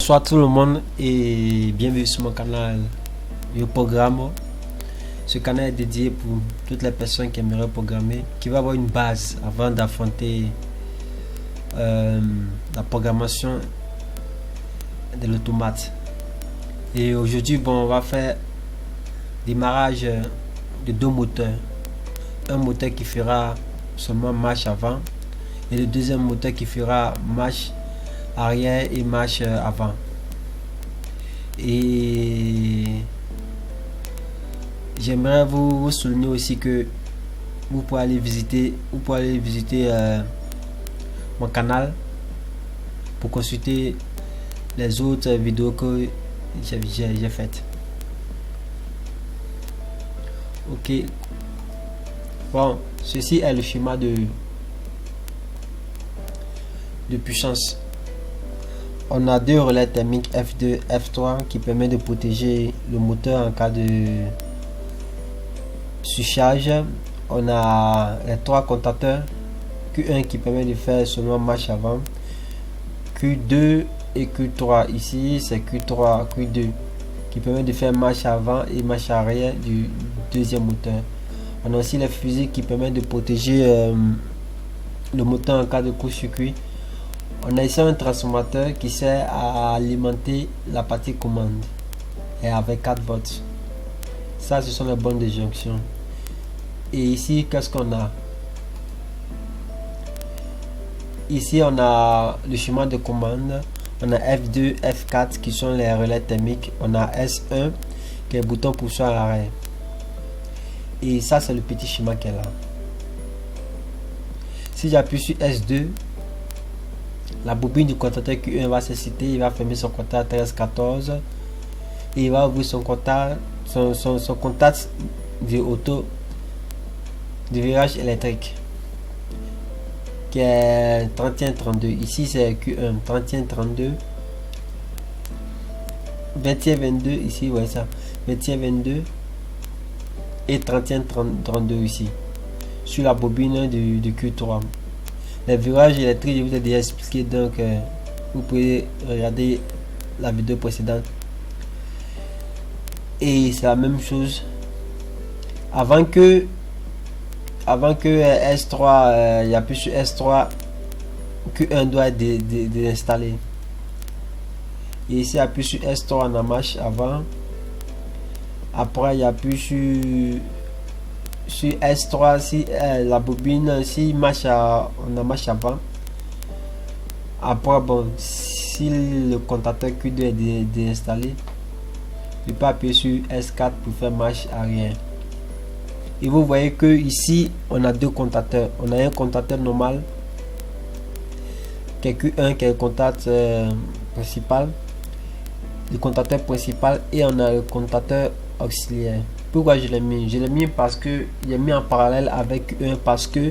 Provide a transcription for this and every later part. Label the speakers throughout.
Speaker 1: Bonsoir tout le monde et bienvenue sur mon canal Le Programme. Ce canal est dédié pour toutes les personnes qui aimeraient programmer, qui va avoir une base avant d'affronter la programmation de l'automate. Et aujourd'hui, on va faire démarrage de deux moteurs. Un moteur qui fera seulement marche avant et le deuxième moteur qui fera marche arrière et marche avant. Et j'aimerais vous souligner aussi que vous pouvez aller visiter mon canal pour consulter les autres vidéos que j'ai faites. Ok, bon, ceci est le schéma de puissance. On a deux relais thermiques F2, F3 qui permet de protéger le moteur en cas de surcharge. On a les trois comptateurs Q1 qui permet de faire seulement marche avant, Q2 et Q3. Ici c'est Q3, Q2 qui permet de faire marche avant et marche arrière du deuxième moteur. On a aussi les fusées qui permettent de protéger le moteur en cas de court-circuit. On a ici un transformateur qui sert à alimenter la partie commande et avec 4 volts. Ça, ce sont les bornes de jonction. Et ici, qu'est-ce qu'on a? Ici, on a le schéma de commande. On a F2, F4 qui sont les relais thermiques. On a S1 qui est le bouton pour soit à l'arrêt. Et ça, c'est le petit schéma qui est là. Si j'appuie sur S2, la bobine du contacteur Q1 va s'exciter, il va fermer son contact 13-14 et il va ouvrir son contact, son contact de auto de virage électrique qui est 31-32. Ici c'est Q1 31-32, 21-22 ici, ouais ça, 21-22 et 31-32 ici sur la bobine du Q3. Les virages électriques, je vous ai déjà expliqué, donc vous pouvez regarder la vidéo précédente. Et c'est la même chose. Avant que S3, il y a plus sur S3, Q1 doit être désinstallé. Et ici, il y a plus sur S3 en marche avant. Après, il y a plus sur S3 si la bobine si marche on a marche avant. Après, bon, si le contacteur Q2 est déinstallé, je peux appuyer sur S4 pour faire marche arrière. Et vous voyez que ici on a deux contacteurs. On a un contacteur normal qui est Q1 qui est le contact principal, le contacteur principal, et on a le contacteur auxiliaire. Pourquoi je l'ai mis? Je l'ai mis parce que il est mis en parallèle avec Q1 parce que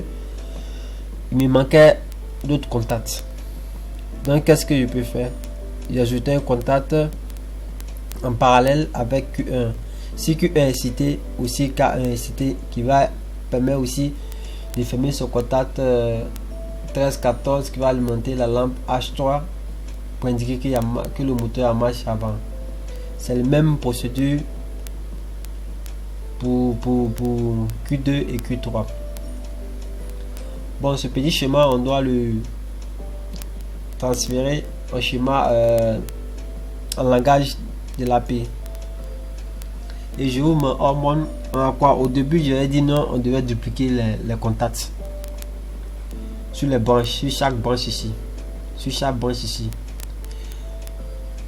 Speaker 1: il me manquait d'autres contacts. Donc qu'est-ce que je peux faire? J'ai ajouté un contact en parallèle avec Q1. Si Q1 est cité, aussi K1 est cité, qui va permettre aussi de fermer ce contact 13-14 qui va alimenter la lampe H3 pour indiquer que le moteur en marche avant. C'est la même procédure pour Q2 et Q3. Bon, ce petit schéma, on doit le transférer en schéma en langage de l'AP. Et je vous montre quoi. Au début, j'avais dit non, on devait dupliquer les contacts sur les branches, sur chaque branche ici, sur chaque branche ici.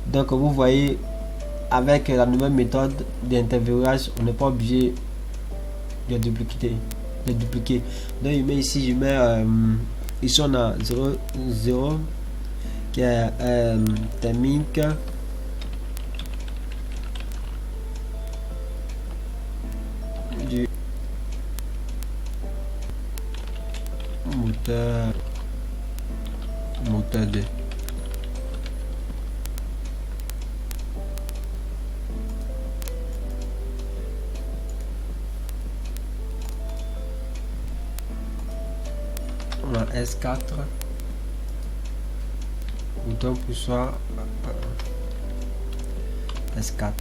Speaker 1: Donc vous voyez, avec la nouvelle méthode d'interverrouillage, on n'est pas obligé de dupliquer. Donc je mets ici, ici on a 0 qui est thermique, du moteur 2. On a S4 bouton poussoir S4.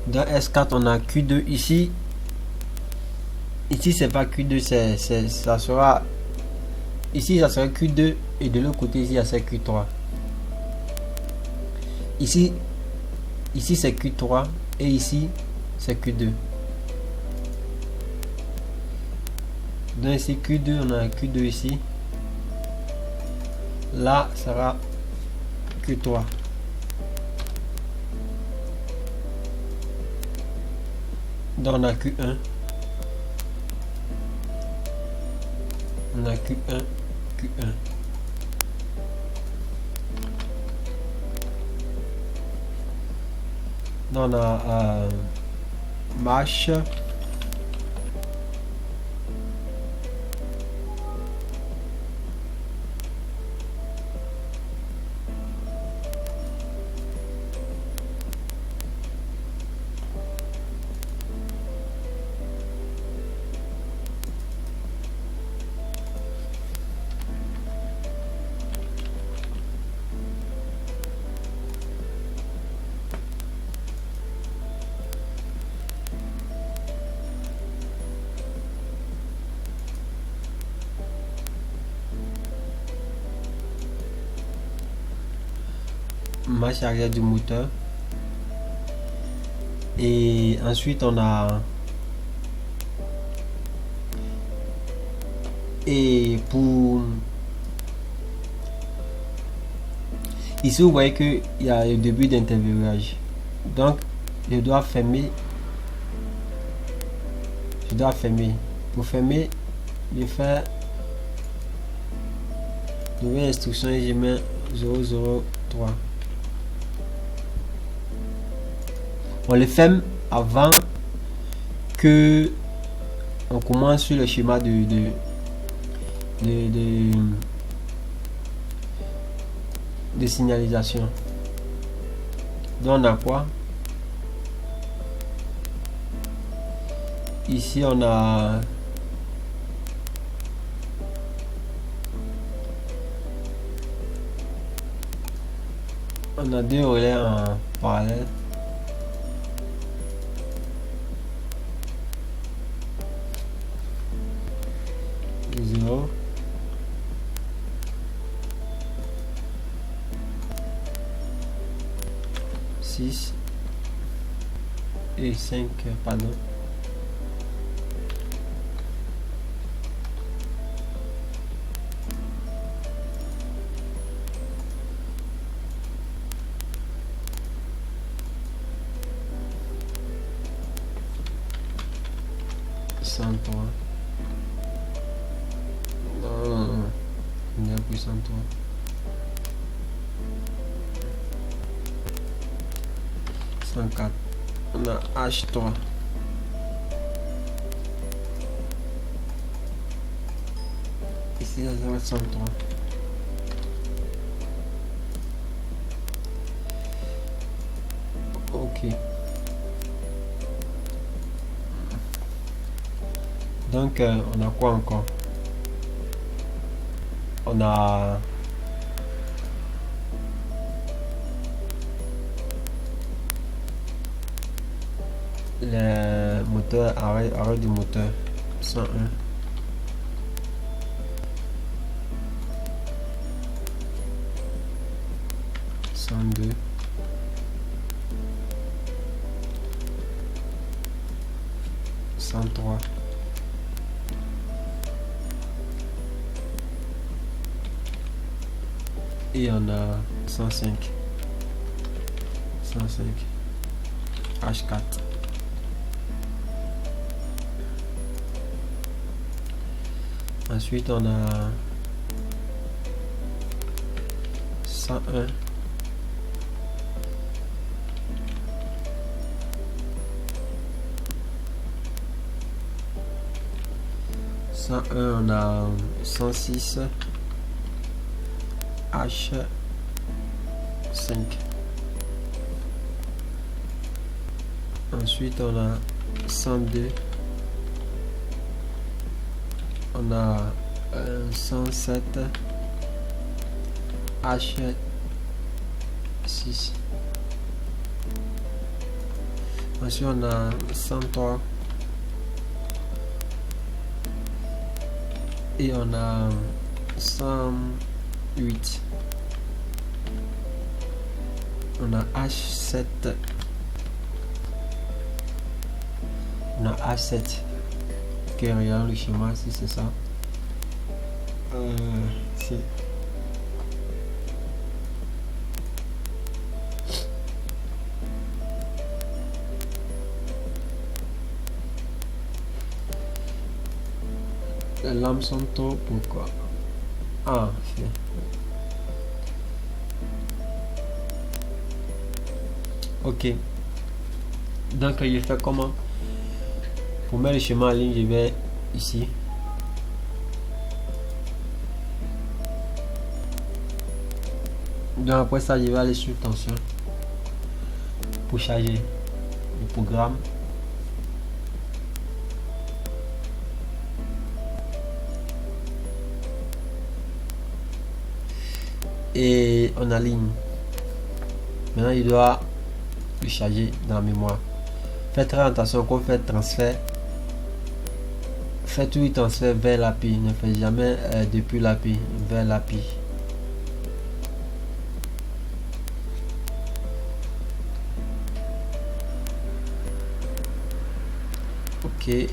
Speaker 1: Dans S4 on a Q2 ici. Ici c'est pas Q2, ça sera ici, ça sera Q2 et de l'autre côté ici c'est Q3. Ici c'est Q3 et ici c'est Q2. Donc ici Q2, on a Q2 ici. Là ça sera Q3. Donc on a Q1. On a Q1, Q1. Donc on a marche. Marche arrière du moteur. Et ensuite on a pour ici vous voyez que il y a le début d'interverrouillage, donc je dois fermer pour fermer je fais nouvelle instruction et je mets 003. On le ferme avant que on commence sur le schéma de signalisation. Donc on a quoi ici? On a deux relais en parallèle. Zéro. Et 5, pardon. Non, il y a plus 103. On a H3. Ici, ça va être 103. Ok. Donc, on a quoi encore? On a le moteur, arrêt du moteur 101, 102, 103, et on a 105, H4. Ensuite on a 101, 101, on a 106, H5. Ensuite on a 102, on a 107 H6. Ensuite on a 103 et on a 108. On a H7. On a H7. Ok, regarde le schéma si c'est ça. C'est les lames sont tôt, pourquoi? Ah, c'est ok. Donc je fais comment? Pour mettre le schéma en ligne, je vais ici. Donc après ça, je vais aller sur tension pour charger le programme. Et on aligne. Maintenant, il doit le charger dans la mémoire. Faites très attention quand vous faites transfert. Faites tout le transfert vers l'API. Ne faites jamais depuis l'API vers l'API. Ok.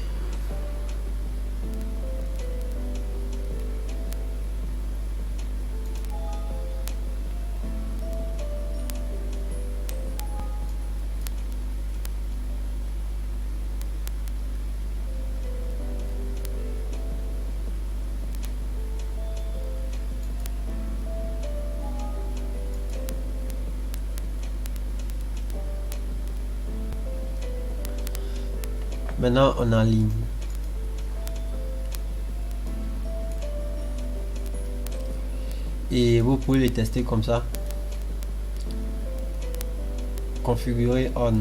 Speaker 1: Maintenant, on est en ligne. Et vous pouvez les tester comme ça. Configurer on.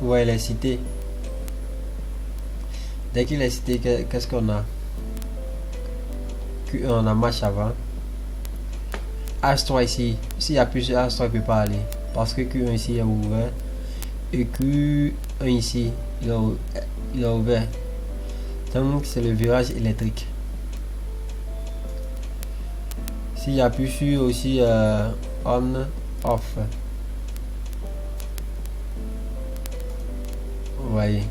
Speaker 1: Vous voyez les cités. Dès qu'il est cité, qu'est-ce qu'on a? Q1, on a match avant. H3 ici. S'il y a plus de H3, il ne peut pas aller. Parce que Q1 ici est ouvert. Et Q1 ici, il est ouvert. Donc c'est le virage électrique. S'il y a plus sur aussi on, off. Vous voyez.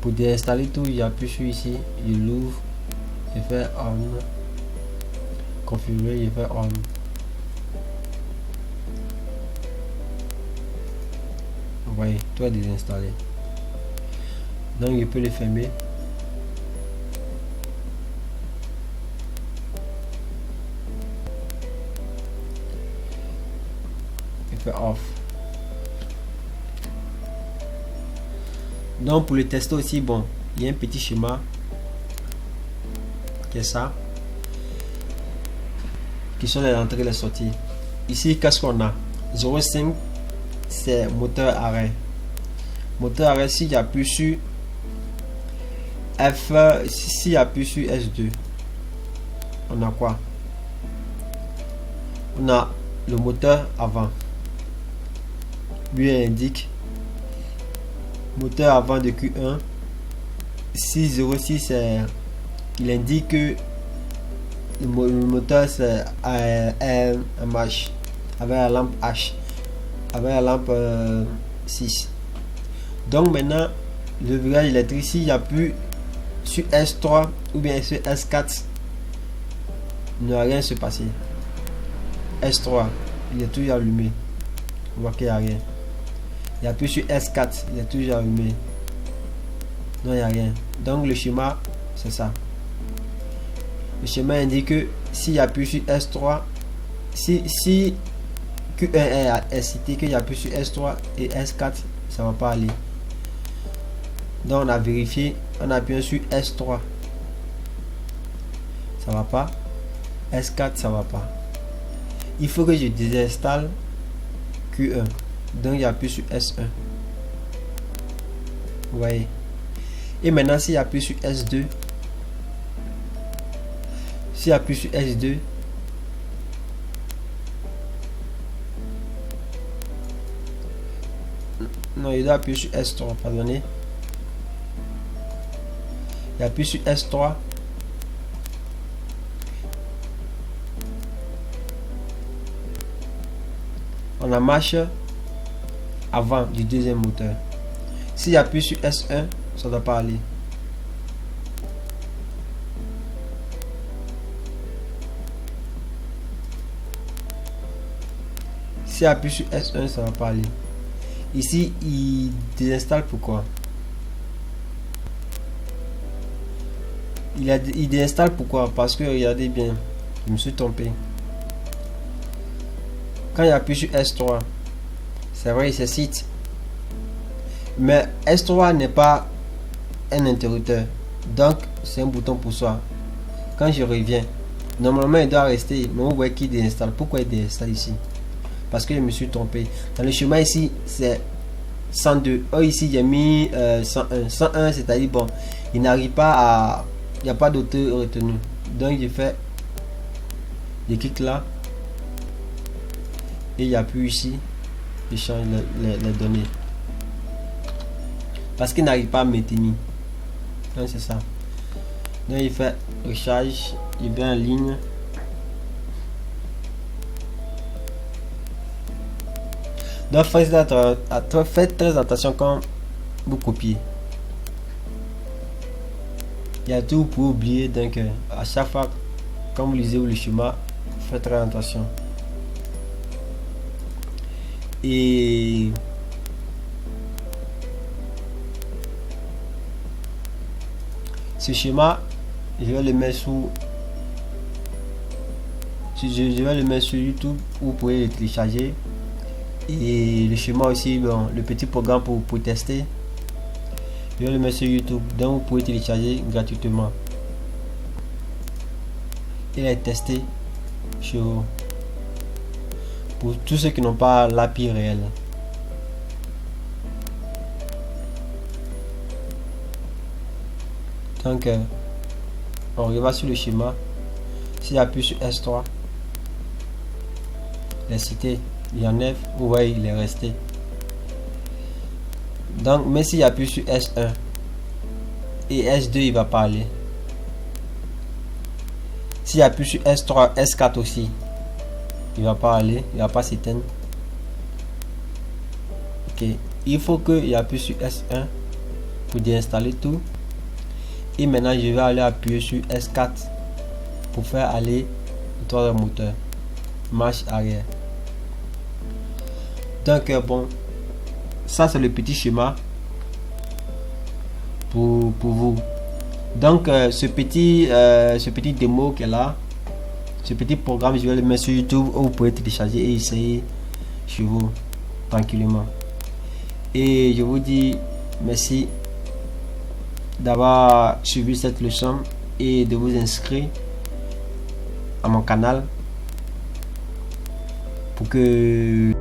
Speaker 1: Pour déinstaller tout, il y a plus sur ici. Il l'ouvre. Il fait on. Configurer, il fait on. Vous voyez, tout est désinstallé. Donc il peut le fermer. Il fait off. Donc pour le tester aussi, bon, il y a un petit schéma qui est ça, qui sont les entrées et les sorties. Ici, qu'est-ce qu'on a? 0,5 c'est moteur arrêt. Moteur arrêt, s'il y a plus sur F, s'il y a plus sur S2, on a quoi? On a le moteur avant. Lui indique moteur avant de Q1. 606, il indique que le moteur c'est un match avec la lampe H, avec la lampe 6. Donc maintenant le virage électrique, s'il n'y a plus sur S3 ou bien sur S4, il ne va rien se passer. S3, il est toujours allumé. On voit qu'il n'y a rien. Il n'y a plus sur S4, il est toujours allumé. Non, il n'y a rien. Donc le schéma, c'est ça. Le schéma indique que s'il n'y a plus sur S3, si Q1 est cité qu'il y a plus sur S3 et S4, ça ne va pas aller. Donc on a vérifié, on a bien sur S3, ça va pas. S4, ça va pas. Il faut que je désinstalle Q1. Donc il y a plus sur S1. Vous voyez. Et maintenant, si j'appuie sur S2, si j'appuie sur S2, non, il doit appuyer sur S3, pardonnez. J'appuie sur S3. On a marche avant du deuxième moteur. Si j'appuie sur S1, ça ne doit pas aller. Si j'appuie sur S1, ça ne va pas aller. Ici, il désinstalle. Pourquoi? Il désinstalle pourquoi? Parce que regardez bien, je me suis trompé. Quand j'appuie sur S3, c'est vrai, il se cite. Mais S3 n'est pas un interrupteur. Donc, c'est un bouton pour soi. Quand je reviens, normalement, il doit rester. Mais vous voyez qu'il désinstalle. Pourquoi il désinstalle ici? Parce que je me suis trompé. Dans le schéma ici, c'est 102. Oh, ici, j'ai mis 101. 101, c'est-à-dire, bon, il n'arrive pas à... Il n'y a pas d'auteur retenu. Donc, je clique là. Et j'appuie ici. Je change les données. Parce qu'il n'arrive pas à maintenir. Donc, c'est ça. Donc, il fait recharge. Il est bien en ligne. Donc faites très attention quand vous copiez. Il y a tout pour oublier, donc à chaque fois quand vous lisez le schéma, faites très attention. Et ce schéma, je vais le mettre je vais le mettre sur YouTube où vous pouvez le télécharger. Et le schéma aussi, bon, le petit programme pour tester, je vais le mettre sur YouTube, donc vous pouvez télécharger gratuitement et les tester chez vous pour tous ceux qui n'ont pas l'API réel. Donc on revient sur le schéma. Si j'appuie sur S3, les cités, il y en a, vous voyez, il est resté. Donc, mais si j'appuie sur S1 et S2, il va pas aller. Si j'appuie sur S3, S4 aussi, il va pas aller, il va pas s'éteindre. Ok, il faut que j'appuie sur S1 pour déinstaller tout. Et maintenant, je vais aller appuyer sur S4 pour faire aller le troisième moteur. Marche arrière. Donc bon, ça c'est le petit schéma pour vous. Donc ce petit démo qui est là, ce petit programme, je vais le mettre sur YouTube où vous pouvez télécharger et essayer chez vous tranquillement. Et je vous dis merci d'avoir suivi cette leçon et de vous inscrire à mon canal pour que